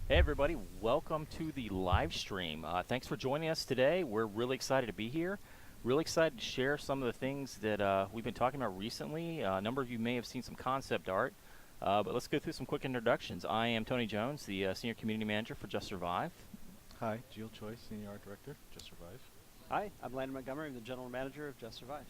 Hey everybody, welcome to the live stream. Thanks for joining us today. We're really excited to be here. Really excited to share some of the things that we've been talking about recently. A number of you may have seen some concept art, but let's go through some quick introductions. I am Tony Jones, the Senior Community Manager for Just Survive. Hi, Jill Choi, Senior Art Director, Just Survive. Hi, I'm Landon Montgomery. I'm the General Manager of Just Survive.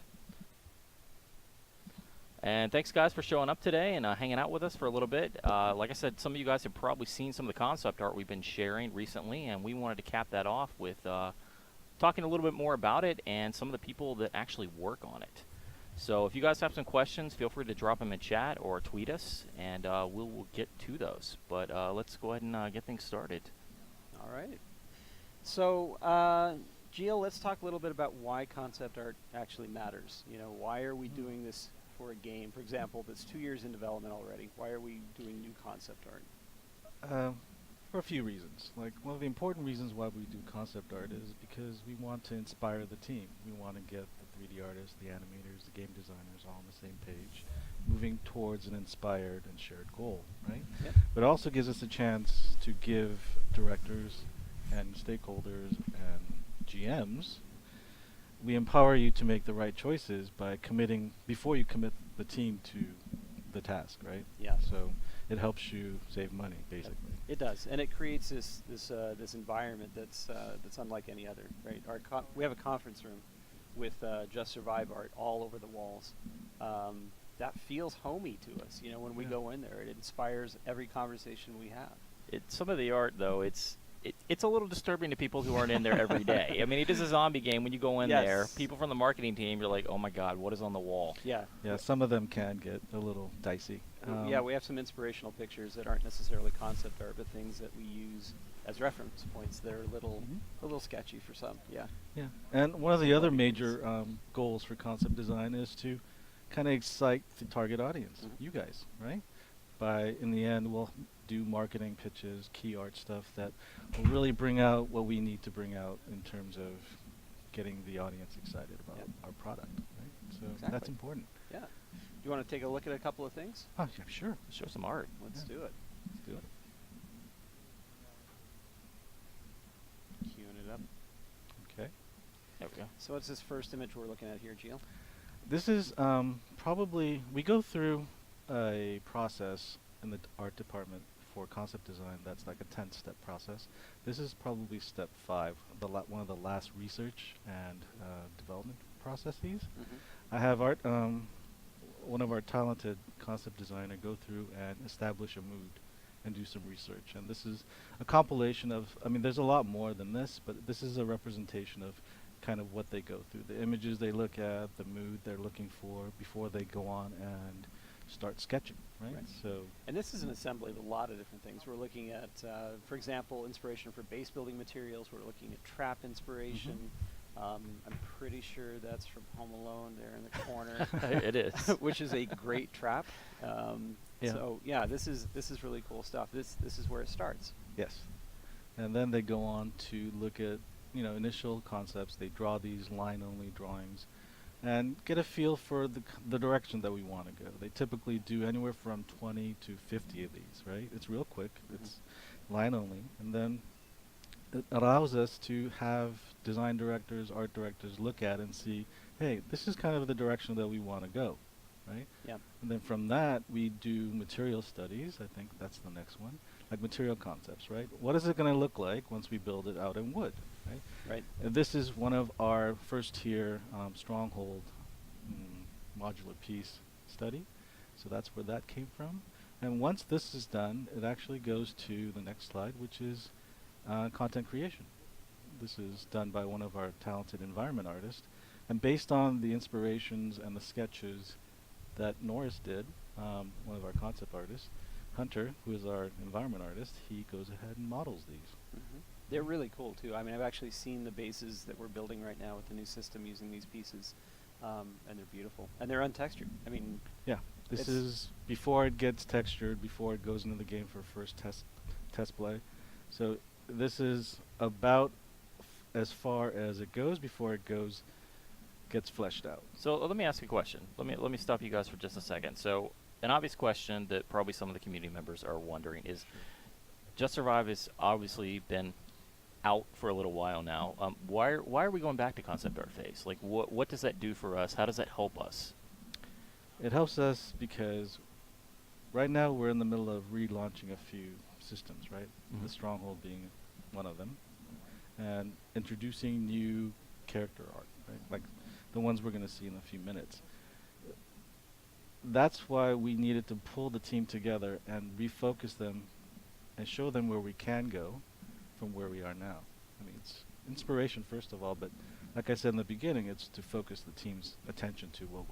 And thanks guys for showing up today and hanging out with us for a little bit. Like I said, some of you guys have probably seen some of the concept art we've been sharing recently, and we wanted to cap that off with talking a little bit more about it and some of the people that actually work on it. So if you guys have some questions, feel free to drop them in chat or tweet us, and we'll get to those. But let's go ahead and get things started. All right. So, Jill, let's talk a little bit about why concept art actually matters. You know, why are we doing this for a game, for example, that's 2 years in development already? Why are we doing new concept art? For a few reasons. Like, one of the important reasons why we do concept art is because we want to inspire the team. We want to get the 3D artists, the animators, the game designers all on the same page, moving towards an inspired and shared goal, right? Yep. But it also gives us a chance to give directors and stakeholders and GMs, we empower you to make the right choices by committing, before you commit the team to the task, right? Yeah. So it helps you save money, basically. It does, and it creates this environment that's unlike any other, right? We have a conference room with Just Survive art all over the walls. That feels homey to us, you know, when we go in there. It inspires every conversation we have. Some of the art, though, it's a little disturbing to people who aren't in there every day. I mean, it is a zombie game. When you go in there, people from the marketing team, you're like, oh my god, what is on the wall? Yeah. Yeah, some of them can get a little dicey. Yeah, we have some inspirational pictures that aren't necessarily concept art, but things that we use as reference points. They're a little sketchy for some. Yeah. Yeah, and one of the other major goals for concept design is to kind of excite the target audience, you guys, right? In the end, we'll do marketing pitches, key art stuff that will really bring out what we need to bring out in terms of getting the audience excited about our product, right? So that's important. Yeah. Do you want to take a look at a couple of things? Oh, yeah, sure. Show some art. Let's do it. Let's do it. Queuing it up. Okay. There we go. So what's this first image we're looking at here, Gio? This is probably, we go through a process in the art department for concept design that's like a 10-step process. This is probably step 5, one of the last research and development processes. I have one of our talented concept designer go through and establish a mood and do some research. And this is a compilation of, I mean, there's a lot more than this, but this is a representation of kind of what they go through, the images they look at, the mood they're looking for before they go on and start sketching, right? So, and this is an assembly of a lot of different things. We're looking at, for example, inspiration for base building materials. We're looking at trap inspiration. I'm pretty sure that's from Home Alone there in the corner. It is. Which is a great trap. So yeah, this is really cool stuff. This is where it starts. Yes. And then they go on to look at, you know, initial concepts. They draw these line-only drawings and get a feel for the direction that we want to go. They typically do anywhere from 20 to 50 of these, right? It's real quick. It's line-only. And then it allows us to have design directors, art directors look at and see, hey, this is kind of the direction that we want to go, right? Yeah. And then from that, we do material studies. I think that's the next one. Like material concepts, right? What is it going to look like once we build it out in wood, right? Right. And this is one of our first tier Stronghold modular piece study. So that's where that came from. And once this is done, it actually goes to the next slide, which is content creation. This is done by one of our talented environment artists. And based on the inspirations and the sketches that Norris did, one of our concept artists, Hunter, who is our environment artist, he goes ahead and models these. They're really cool too. I mean, I've actually seen the bases that we're building right now with the new system using these pieces, and they're beautiful. And they're untextured. I mean, yeah, this is before it gets textured, before it goes into the game for first test play. So this is about as far as it goes before it gets fleshed out. So let me ask you a question. Let me stop you guys for just a second. So an obvious question that probably some of the community members are wondering is, Just Survive has obviously been out for a little while now. Why are we going back to concept art phase? Like, what does that do for us? How does that help us? It helps us because right now we're in the middle of relaunching a few systems, right? The Mhm. Stronghold being one of them, and introducing new character art, right? Like the ones we're going to see in a few minutes. That's why we needed to pull the team together and refocus them and show them where we can go from where we are now. I mean, it's inspiration first of all, but like I said in the beginning, it's to focus the team's attention to what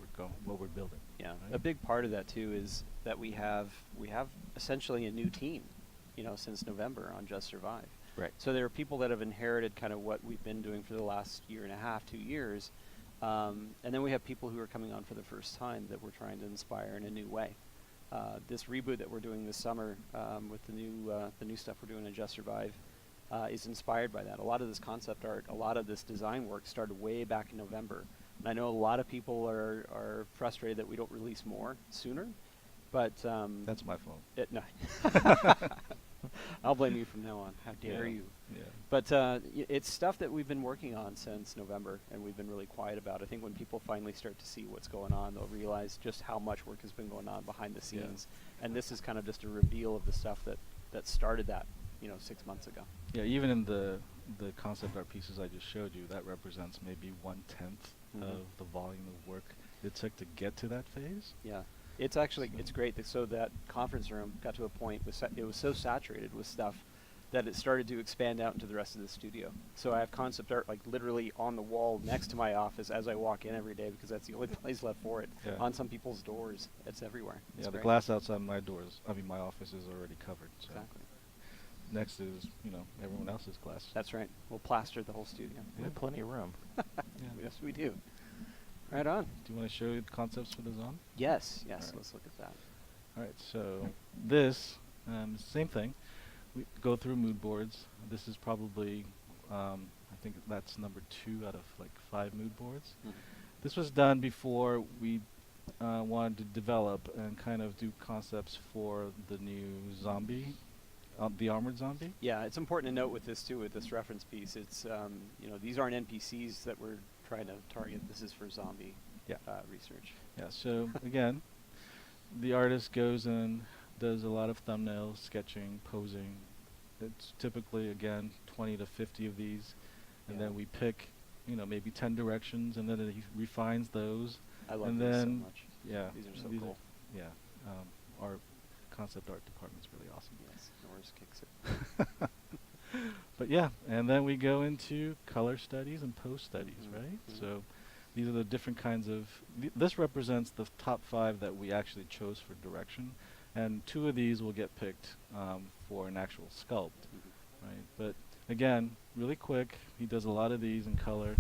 we're building. Yeah, right? a big part of that too is that we have essentially a new team, since November on Just Survive. Right. So there are people that have inherited kind of what we've been doing for the last year and a half, 2 years, and then we have people who are coming on for the first time that we're trying to inspire in a new way. This reboot that we're doing this summer with the new stuff we're doing in Just Survive is inspired by that. A lot of this concept art, a lot of this design work started way back in November. And I know a lot of people are frustrated that we don't release more sooner, but That's my fault. no. I'll blame you from now on. How dare Yeah. you? Yeah. But it's stuff that we've been working on since November, and we've been really quiet about. I think when people finally start to see what's going on, they'll realize just how much work has been going on behind the Yeah. scenes. And this is kind of just a reveal of the stuff that started that, 6 months ago. Yeah, even in the concept art pieces I just showed you, that represents maybe 1/10 Mhm. of the volume of work it took to get to that phase. Yeah, it's actually So- it's great. So that conference room got to a point it was so saturated with stuff that it started to expand out into the rest of the studio. So I have concept art like literally on the wall next to my office as I walk in every day because that's the only place left for it. Yeah. On some people's doors, it's everywhere. It's Yeah, the great. glass outside my my office is already covered. So Exactly. next is, everyone else's glass. That's right. We'll plaster the whole studio. We have plenty of room. Yes, we do. Right on. Do you want to show you the concepts for the zone? Yes. Alright. Let's look at that. All right, so this, same thing. We go through mood boards. This is probably, I think that's number 2 out of like 5 mood boards. Mhm. This was done before we wanted to develop and kind of do concepts for the new zombie, the armored zombie. Yeah, it's important to note with this too, with this reference piece, it's these aren't NPCs that we're trying to target. This is for zombie Yeah. research. Yeah, so again, the artist goes and does a lot of thumbnails, sketching, posing. It's typically, again, 20 to 50 of these. And Yeah. then we pick, maybe 10 directions, and then he refines those. I love and these so then, much. Yeah. These are so cool. Yeah. Our concept art department's really awesome. Yes, Norris kicks it. But yeah, and then we go into color studies and post studies, Mhm, right? mhm. So these are the different kinds of, this represents the top 5 that we actually chose for direction, and 2 of these will get picked for an actual sculpt, Mhm. right? But again, really quick, he does a lot of these in color,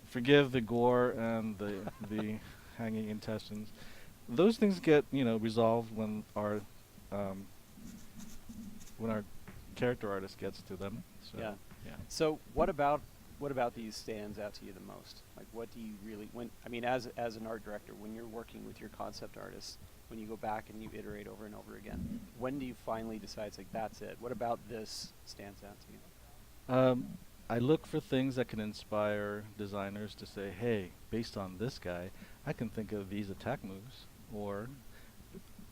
forgive the gore and the hanging intestines. Those things get, resolved when our character artist gets to them. So, Yeah. yeah. So what about these stands out to you the most? Like, what do you really as an art director, when you're working with your concept artists, when you go back and you iterate over and over again, when do you finally decide it's like that's it? What about this stands out to you? I look for things that can inspire designers to say, hey, based on this guy, I can think of these attack moves. Or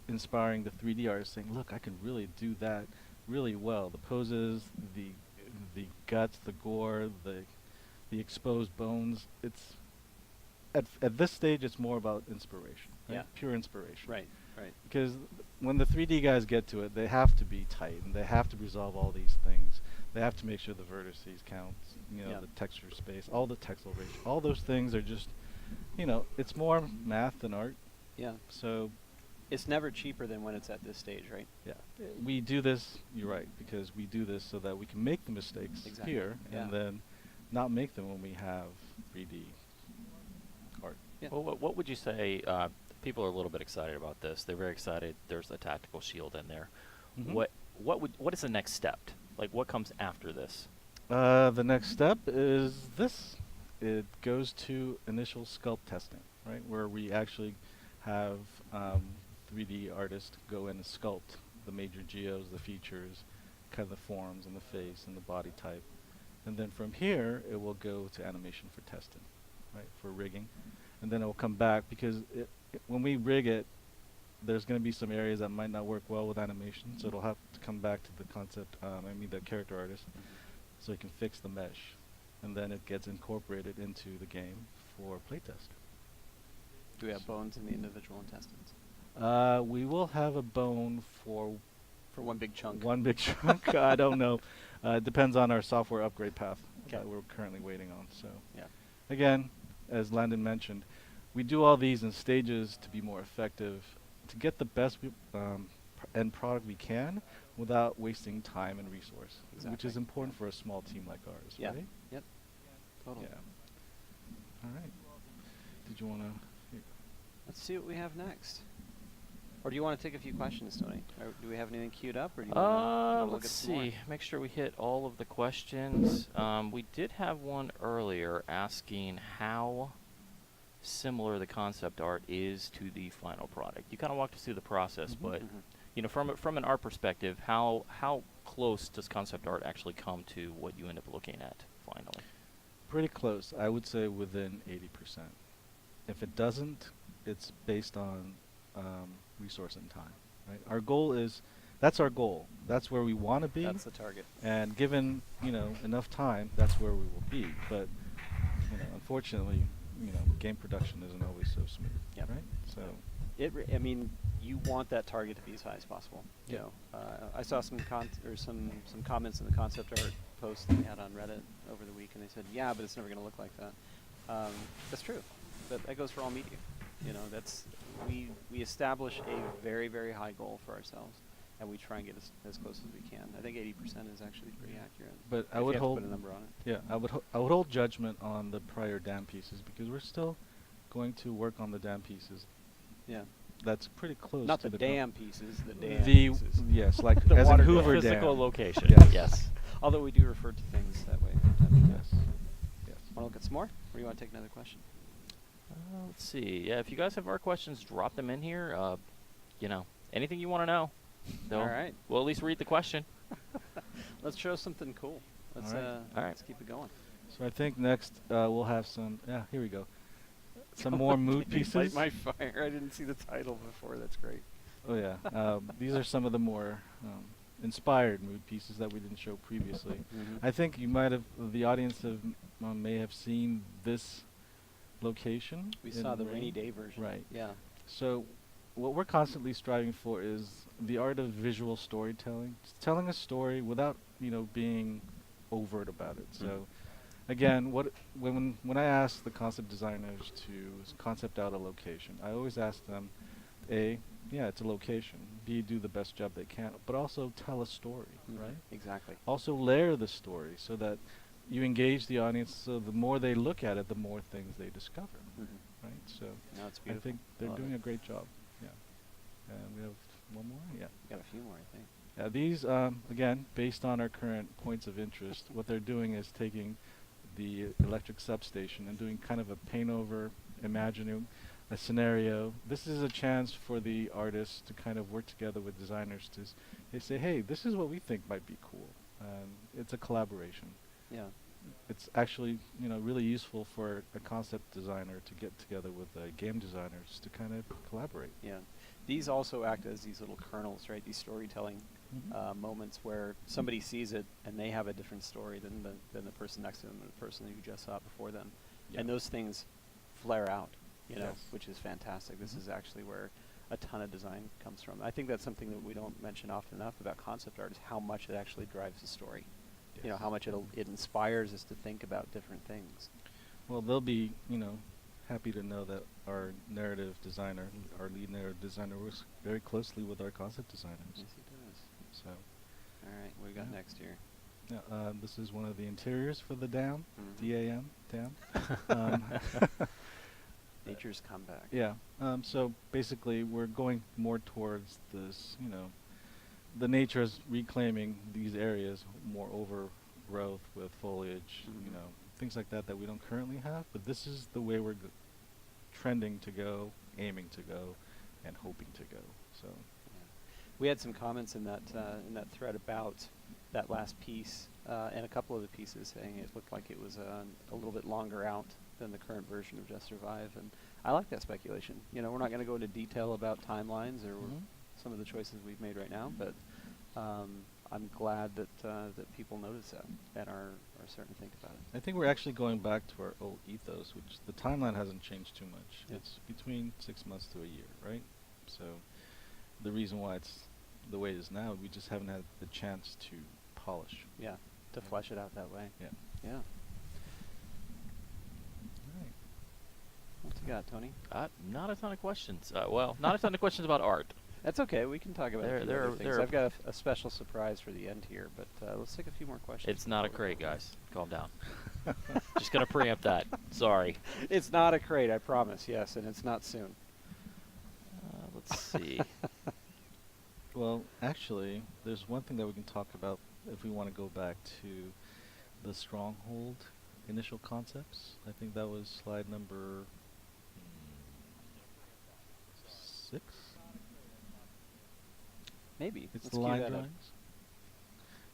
inspiring the 3D artist saying, look, I can really do that really well. The poses, the guts, the gore, the exposed bones. It's at this stage, it's more about inspiration, right? Yeah. Pure inspiration. Right. Because when the 3D guys get to it, they have to be tight, and they have to resolve all these things. They have to make sure the vertices count, Yeah. the texture space, all the texel ratio. All those things are just, it's more math than art. Yeah. So, It's never cheaper than when it's at this stage, right? yeah, we do this, you're right, because we do this so that we can make the mistakes Exactly. here, Yeah. and then not make them when we have 3D art. Yeah. Well, what would you say? People are a little bit excited about this. They're very excited. There's a tactical shield in there. Mhm. What is the next step? Like, what comes after this? The next step is this. It goes to initial sculpt testing, right, where we actually have 3D artists go in and sculpt the major geos, the features, kind of the forms and the face and the body type. And then from here, it will go to animation for testing, right, for rigging. And then it will come back because when we rig it, there's going to be some areas that might not work well with animation, so it'll have to come back to the concept, the character artist, so he can fix the mesh. And then it gets incorporated into the game for playtest. Do we have bones in the individual intestines? We will have a bone for one big chunk. one big chunk. I don't know. It depends on our software upgrade path that 'Kay. we're currently waiting on. So Yeah. again, as Landon mentioned, we do all these in stages to be more effective, to get the best end product we can without wasting time and resource, which Exactly. is important for a small team like ours, Yeah. right? Yep. Totally. Yeah. All right. Did you want to? Let's see what we have next. Or do you want to take a few questions, Tony? Or do we have anything queued up, or do you want to look Let's at some more? see. Make sure we hit all of the questions. We did have one earlier asking how similar the concept art is to the final product. You kind of walked us through the process, but you know, from an art perspective, how close does concept art actually come to what you end up looking at finally? Pretty close. I would say within 80%. If it doesn't, it's based on resource and time. Right. Our goal is, that's our goal. That's where we want to be. That's the target. And given enough time, that's where we will be. But unfortunately, game production isn't always so smooth. Yep. Right. So. I mean, you want that target to be as high as possible. You Yeah. know, I saw some some comments in the concept art post that we had on Reddit over the week, and they said, "Yeah, but it's never going to look like that." That's true. That goes for all media. You know, we establish a very, very high goal for ourselves, and we try and get as close as we can. I think 80% is actually pretty accurate. But I if would you have hold to put a number on it. Yeah, I would hold judgment on the prior dam pieces because we're still going to work on the dam pieces. Yeah. That's pretty close Not to the the dam pieces, the dam the pieces. yes, like The as in water Hoover dam. Dam. Physical location. Yes. Yes. Although we do refer to things that way from time to time. Yes. Yes. Want to look at some more? Or do you want to take another question? Let's see. Yeah, if you guys have more questions, drop them in here. Anything you want to know. All right. We'll at least read the question. Let's show something cool. Let's All right. let's keep it going. So I think next we'll have some. Yeah, here we go. Some more mood Light pieces. my fire. I didn't see the title before. That's great. Oh yeah. These are some of the more inspired mood pieces that we didn't show previously. I think the audience may have seen this location. We in saw the rain. rainy day version. Right. Yeah. So what we're constantly striving for is the art of visual storytelling. Just telling a story without, being overt about it. So again, when I ask the concept designers to concept out a location, I always ask them, it's a location. B, do the best job they can, but also tell a story, right? Exactly. Also layer the story so that you engage the audience, so the more they look at it, the more things they discover, right? So No, it's I beautiful. think they're Love doing it. a great job. Yeah. And we have one more. Yeah. Got a few more, I think. These, again, based on our current points of interest, what they're doing is taking the electric substation and doing kind of a paint over, imagining a scenario. This is a chance for the artists to kind of work together with designers to they say, hey, this is what we think might be cool. It's a collaboration. Yeah. It's actually, really useful for a concept designer to get together with game designers to kind of collaborate. Yeah. These also act as these little kernels, right? These storytelling moments where somebody sees it and they have a different story than the person next to them, the person who just saw it before them. Yeah. And those things flare out, Yes. which is fantastic. This is actually where a ton of design comes from. I think that's something that we don't mention often enough about concept art is how much it actually drives the story. Yes. How much it inspires us to think about different things. Well, they'll be, happy to know that our narrative designer, our lead narrative designer, works very closely with our concept designers. Yes, he does. So, All right, what we got Yeah. next here? yeah, this is one of the interiors for the dam, Mhm. DAM, dam. um, Nature's comeback. yeah. So basically, we're going more towards this, the nature is reclaiming these areas, more overgrowth with foliage, Mhm. things like that we don't currently have. But this is the way we're trending to go, aiming to go, and hoping to go. So. Yeah. We had some comments in that thread about that last piece and a couple of the pieces saying it looked like it was a little bit longer out than the current version of Just Survive, and I like that speculation. You know, we're not going to go into detail about timelines or some of the choices we've made right now, but I'm glad that that people notice that and are starting to think about it. I think we're actually going back to our old ethos, which the timeline hasn't changed too much. Yeah. It's between 6 months to a year, right? So the reason why it's the way it is now, we just haven't had the chance to polish. Yeah, to flesh it out that way. Yeah. Yeah. Right. What you got, Tony? Not a ton of questions. Well, not a ton of questions about art. That's okay. We can talk about a few There other are- things. there are- I've got a special surprise for the end here, but let's take a few more questions. It's not a before we crate, go. guys. Calm down. Just gonna preempt that. Sorry. It's not a crate, I promise. Yes, and it's not soon. Let's see. Well, actually, there's one thing that we can talk about if we want to go back to the Stronghold initial concepts. I think that was slide number 6. Maybe. It's Let's the cue line that up. drawings.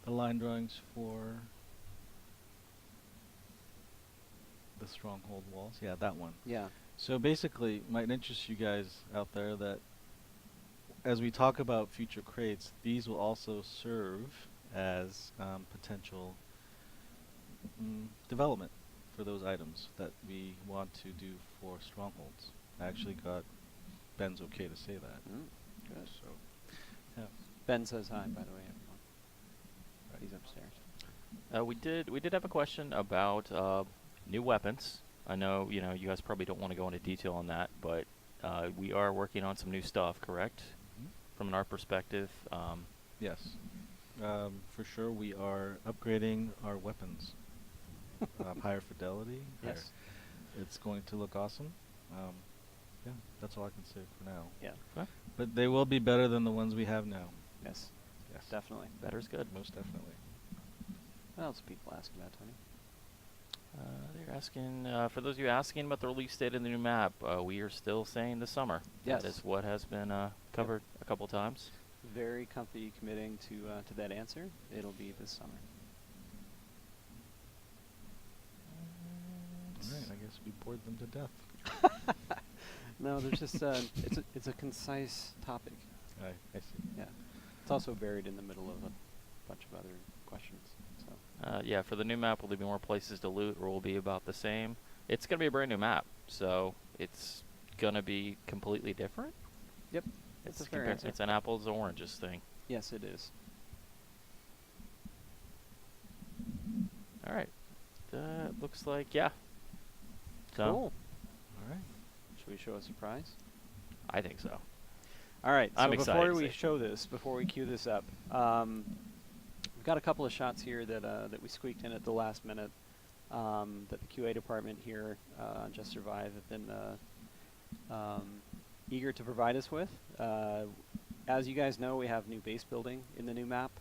The line drawings for the Stronghold Walls. Yeah, that one. Yeah. So basically, might interest you guys out there that as we talk about future crates, these will also serve as potential development for those items that we want to do for Strongholds. I actually got Ben's okay to say that. Good. So, yeah. Ben says hi, by the way, everyone. He's upstairs. We did have a question about new weapons. I know you guys probably don't want to go into detail on that, but we are working on some new stuff, correct? From an art perspective. Yes. For sure, we are upgrading our weapons. Higher fidelity. Yes. It's going to look awesome. Yeah, that's all I can say for now. Yeah. Okay. But they will be better than the ones we have now. Yes. Yes. Definitely. Better's good. Most definitely. What else are people asking about, Tony? They're asking, for those of you asking about the release date of the new map, we are still saying this summer. Yes. That is what has been covered a couple times. Very comfy committing to that answer. It'll be this summer. All right, I guess we bored them to death. No, there's just it's a concise topic. I see. Yeah. It's also buried in the middle of a bunch of other questions. So Yeah, for the new map, will there be more places to loot, or will it be about the same? It's going to be a brand new map, so it's going to be completely different. Yep. That's a fair compar- answer. It's an apples to oranges thing. Yes, it is. All right. That looks like, yeah. So, Cool. All right. Should we show a surprise? I think so. All right. I'm so excited before to we see. show this, before we cue this up, we've got a couple of shots here that we squeaked in at the last minute. That the QA department here on Just Survive have been eager to provide us with. As you guys know, we have new base building in the new map,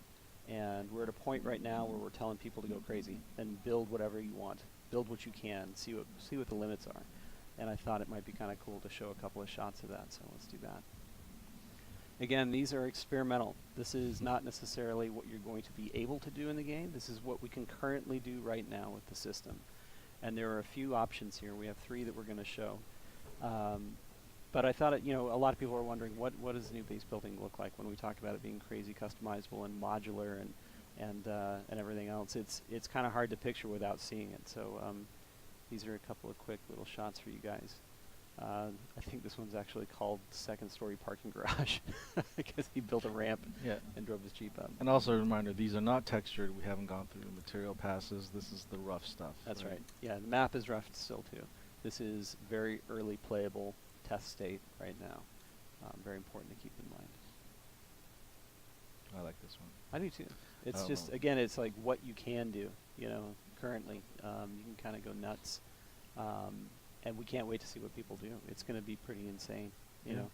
and we're at a point right now where we're telling people to go crazy and build whatever you want, build what you can, see what the limits are. And I thought it might be kind of cool to show a couple of shots of that, so let's do that. Again, these are experimental. This is not necessarily what you're going to be able to do in the game. This is what we can currently do right now with the system. And there are a few options here. We have 3 that we're going to show. But I thought, a lot of people are wondering, what does the new base building look like when we talk about it being crazy customizable and modular and everything else? It's kind of hard to picture without seeing it. So these are a couple of quick little shots for you guys. I think this one's actually called Second Story Parking Garage because he built a ramp and drove his Jeep up. And also a reminder, these are not textured. We haven't gone through the material passes. This is the rough stuff. That's right. Yeah, the map is rough still too. This is very early playable test state right now. Very important to keep in mind. I like this one. I do too. It's Oh. just, again, it's like what you can do, currently. You can kind of go nuts. And we can't wait to see what people do. It's going to be pretty insane, you Yeah. know.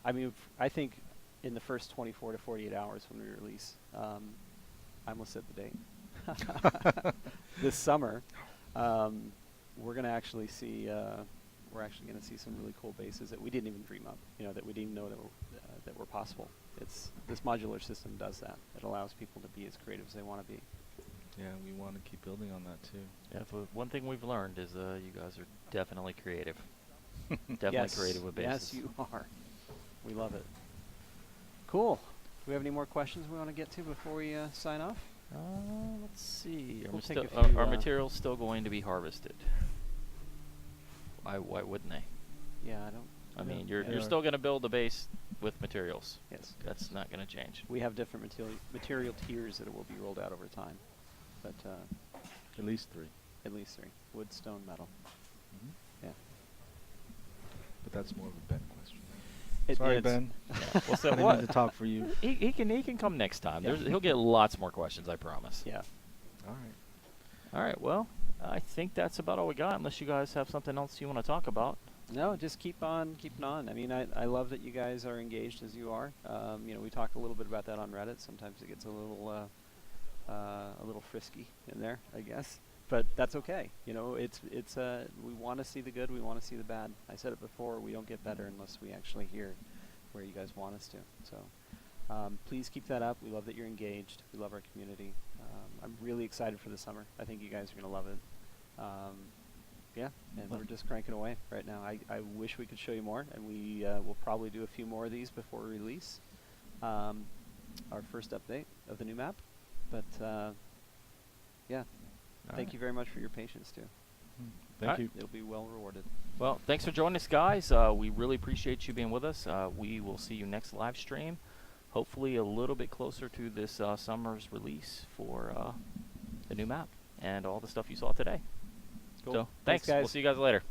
I mean, I think in the first 24 to 48 hours when we release, I almost said the date. This summer, we're going to actually see, we're actually going to see some really cool bases that we didn't even dream up. You know, that we didn't even know that were possible. This modular system does that. It allows people to be as creative as they want to be. Yeah, we want to keep building on that too. Yeah, one thing we've learned is you guys are definitely creative. Definitely creative with bases. Yes, you are. We love it. Cool. Do we have any more questions we want to get to before we sign off? Let's see. We'll Are, take a are few, materials still going to be harvested? Why wouldn't they? Yeah, I don't. I mean, yeah. you're still going to build the base with materials. Yes. That's not going to change. We have different material tiers that will be rolled out over time, but At least 3. at least 3: wood, stone, metal. Mm-hmm. Yeah. But that's more of a Ben question. It Sorry, is. Ben. Well, so I didn't mean to talk for you. he can come next time. Yeah. He'll get lots more questions, I promise. Yeah. All right. All right. Well, I think that's about all we got. Unless you guys have something else you want to talk about. No, just keeping on. I mean, I love that you guys are engaged as you are. You know, we talked a little bit about that on Reddit. Sometimes it gets a little frisky in there, I guess. But that's okay. You know, it's we want to see the good, we want to see the bad. I said it before, we don't get better unless we actually hear where you guys want us to. So please keep that up. We love that you're engaged. We love our community. I'm really excited for the summer. I think you guys are going to love it. Yeah, and we're just cranking away right now. I wish we could show you more, and we will probably do a few more of these before we release our first update of the new map. But yeah, thank you very much for your patience too. Thank you. It'll be well rewarded. Well, thanks for joining us, guys. We really appreciate you being with us. We will see you next live stream. Hopefully a little bit closer to this summer's release for the new map and all the stuff you saw today. Cool. So, thanks. guys. We'll see you guys later.